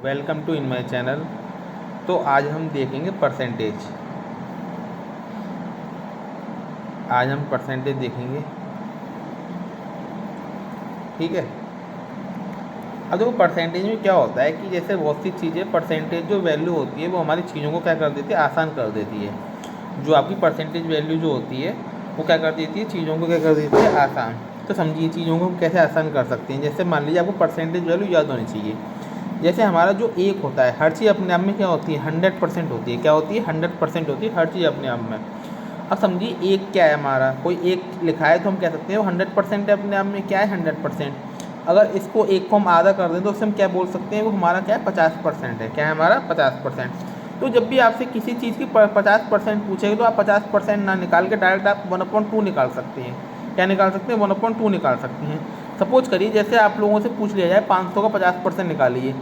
Welcome to in my channel. तो आज हम देखेंगे परसेंटेज। आज हम परसेंटेज देखेंगे, ठीक है। अब देखो परसेंटेज में क्या होता है कि जैसे बहुत सी चीज़ें परसेंटेज जो वैल्यू होती है वो हमारी चीज़ों को क्या कर देती है, आसान कर देती है। जो आपकी परसेंटेज वैल्यू जो होती है वो क्या कर देती है, चीज़ों को क्या कर देती है, आसान। तो समझिए चीज़ों को हम कैसे आसान कर सकते हैं। जैसे मान लीजिए आपको परसेंटेज वैल्यू याद होनी चाहिए। जैसे हमारा जो एक होता है, हर चीज़ अपने आप में क्या होती है, 100% होती है। क्या होती है, 100% होती है हर चीज़ अपने आप में। अब समझिए एक क्या है, हमारा कोई एक लिखा है तो हम कह सकते हैं वो 100% है अपने आप में। क्या है, 100%। अगर इसको एक को हम आधा कर दें तो उससे हम क्या बोल सकते हैं, वो हमारा क्या है, 50% है। क्या है हमारा, 50%। तो जब भी आपसे किसी चीज़ की 50% पूछेगा तो आप 50% ना निकाल के डायरेक्ट आप 1/2 निकाल सकते हैं। क्या निकाल सकते हैं, 1/2 निकाल सकते हैं। सपोज करिए जैसे आप लोगों से पूछ लिया जाए 500 का 50% निकालिए।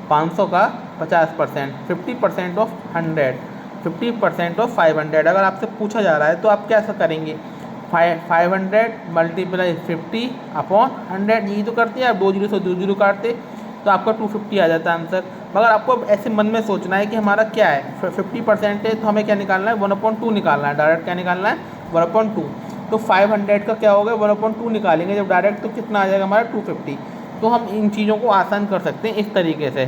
500 का 50%, 50% ऑफ 100, 50% ऑफ 500। अगर आपसे पूछा जा रहा है तो आप कैसा करेंगे, 500 मल्टीप्लाई 50 अपॉन 100। यही तो करते हैं आप, 2 जीरो से 2 जीरो काटते तो आपका 250 आ जाता है आंसर। मगर आपको ऐसे मन में सोचना है कि हमारा क्या है, 50% है तो हमें क्या निकालना है, 1/2 निकालना है। डायरेक्ट क्या निकालना है, 1/2। तो 500 का क्या होगा, 1/2 निकालेंगे जब डायरेक्ट तो कितना आ जाएगा हमारा, 250। तो हम इन चीज़ों को आसान कर सकते हैं इस तरीके से।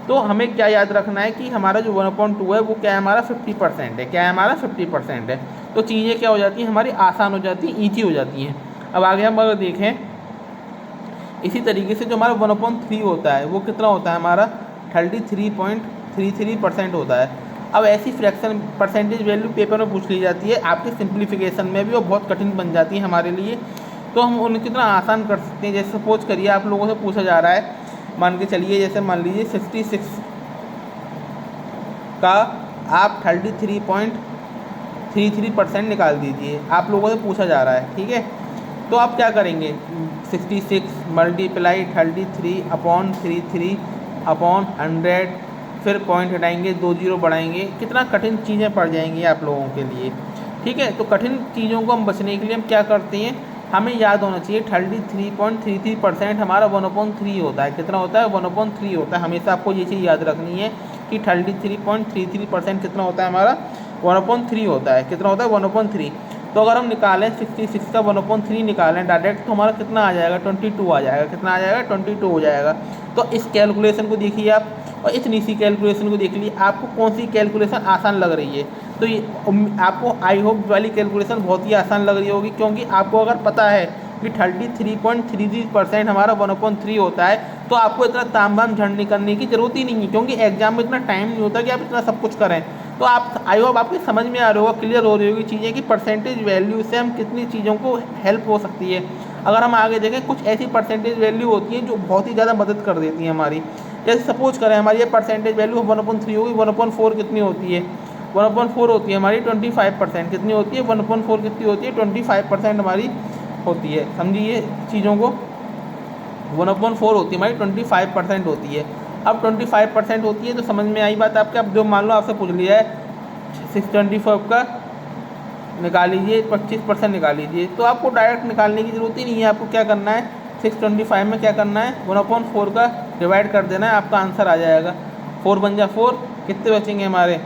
तो हमें क्या याद रखना है कि हमारा जो 1/2 है वो क्या है, हमारा 50% है। क्या है हमारा, 50% है। तो चीज़ें क्या हो जाती हैं हमारी, आसान हो जाती हैं, ईजी हो जाती हैं। अब आगे हम अगर देखें इसी तरीके से जो हमारा 1/3 होता है वो कितना होता है हमारा, 33.33% होता है। अब ऐसी फ्रैक्शन परसेंटेज वैल्यू पेपर में पूछ ली जाती है, आपकी सिंप्लीफिकेशन में भी वो बहुत कठिन बन जाती है हमारे लिए। तो हम उन्हें कितना आसान कर सकते हैं। जैसे सपोज करिए आप लोगों से पूछा जा रहा है, मान के चलिए जैसे मान लीजिए 66 का आप 33.33% निकाल दीजिए। आप लोगों से पूछा जा रहा है, ठीक है। तो आप क्या करेंगे, 66 मल्टीप्लाई 33 अपॉन 33 अपॉन 100, फिर पॉइंट हटाएंगे, 2 जीरो बढ़ाएंगे। कितना कठिन चीज़ें पड़ जाएंगी आप लोगों के लिए, ठीक है। तो कठिन चीज़ों को हम बचने के लिए हम क्या करते हैं, हमें याद होना चाहिए 33.33% हमारा 1/3 होता है। कितना होता है, 1/3 होता है। हमेशा आपको ये चीज़ याद रखनी है कि 33.33% कितना होता है हमारा, 1/3 होता है। कितना होता है, 1/3। तो अगर हम निकालें 66 का 1/3 निकालें डायरेक्ट तो हमारा कितना आ जाएगा, 22 आ जाएगा। कितना आ जाएगा, 22 हो जाएगा। तो इस कैलकुलेशन को देखिए आप, और इतनी सी कैलकुलेशन को देख लीजिए, आपको कौन सी कैलकुलेशन आसान लग रही है। तो ये आपको आई होप वाली कैलकुलेशन बहुत ही आसान लग रही होगी, क्योंकि आपको अगर पता है कि 33.33% हमारा 1/3 होता है तो आपको इतना ताम झाम झंड करने की जरूरत ही नहीं है, क्योंकि एग्जाम में इतना टाइम नहीं होता कि आप इतना सब कुछ करें। तो आप आई होप आपकी समझ में आ रहा होगा, क्लियर हो रही होगी चीज़ें कि परसेंटेज वैल्यू से हम कितनी चीज़ों को हेल्प हो सकती है। अगर हम आगे देखें कुछ ऐसी परसेंटेज वैल्यू होती हैं जो बहुत ही ज़्यादा मदद कर देती हैं हमारी। जैसे सपोज करें हमारी ये परसेंटेज वैल्यू 1/3 होगी, 1/4 कितनी होती है, 1/4 होती है हमारी 25%। कितनी होती है, 1/4 कितनी होती है, 25% हमारी होती है। समझिए चीज़ों को, 1/4 होती है हमारी 25% होती है। अब 25% होती है तो समझ में आई बात आपके। अब जो मान लो आपसे पूछ लिया है 625 का निकाल लीजिए, 25% निकाल लीजिए, तो आपको डायरेक्ट निकालने की ज़रूरत ही नहीं है। आपको क्या करना है, 625 में क्या करना है, 1/4 का डिवाइड कर देना है, आपका आंसर आ जाएगा। 4 बन जा 4, कितने बचेंगे हमारे,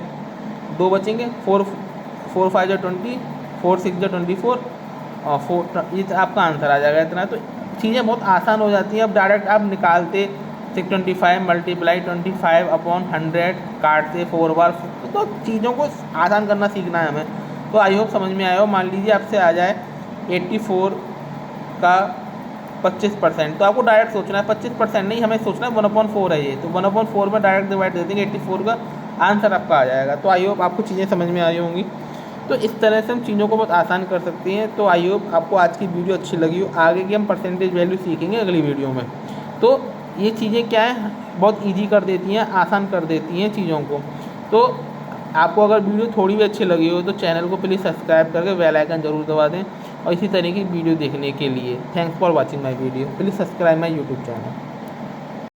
2 बचेंगे। 4 5 जा 20, 4 6 जा 24 और 4, ये आपका आंसर आ जाएगा इतना। तो चीज़ें बहुत आसान हो जाती हैं। अब डायरेक्ट आप निकालते 625 मल्टीप्लाई 25 अपॉन 100 काटते 4 बार। तो चीज़ों को आसान करना सीखना है हमें। तो आई होप समझ में आया हो। मान लीजिए आपसे आ जाए 84 का 25%, तो आपको डायरेक्ट सोचना है 25% नहीं, हमें सोचना है 1/4 है ये, तो 1/4 में डायरेक्ट डिवाइड दे देंगे, 84 का आंसर आपका आ जाएगा। तो आई होप आपको चीज़ें समझ में आई होंगी। तो इस तरह से हम चीज़ों को बहुत आसान कर सकते हैं। तो आई होप आपको आज की वीडियो अच्छी लगी हो। आगे की हम परसेंटेज वैल्यू सीखेंगे अगली वीडियो में। तो ये चीज़ें क्या है, बहुत ईजी कर देती हैं, आसान कर देती हैं चीज़ों को। तो आपको अगर वीडियो थोड़ी भी अच्छी लगी हो तो चैनल को प्लीज़ सब्सक्राइब करके बेल आइकन जरूर दबा दें, और इसी तरह की वीडियो देखने के लिए thanks for watching my video. Please subscribe my YouTube channel.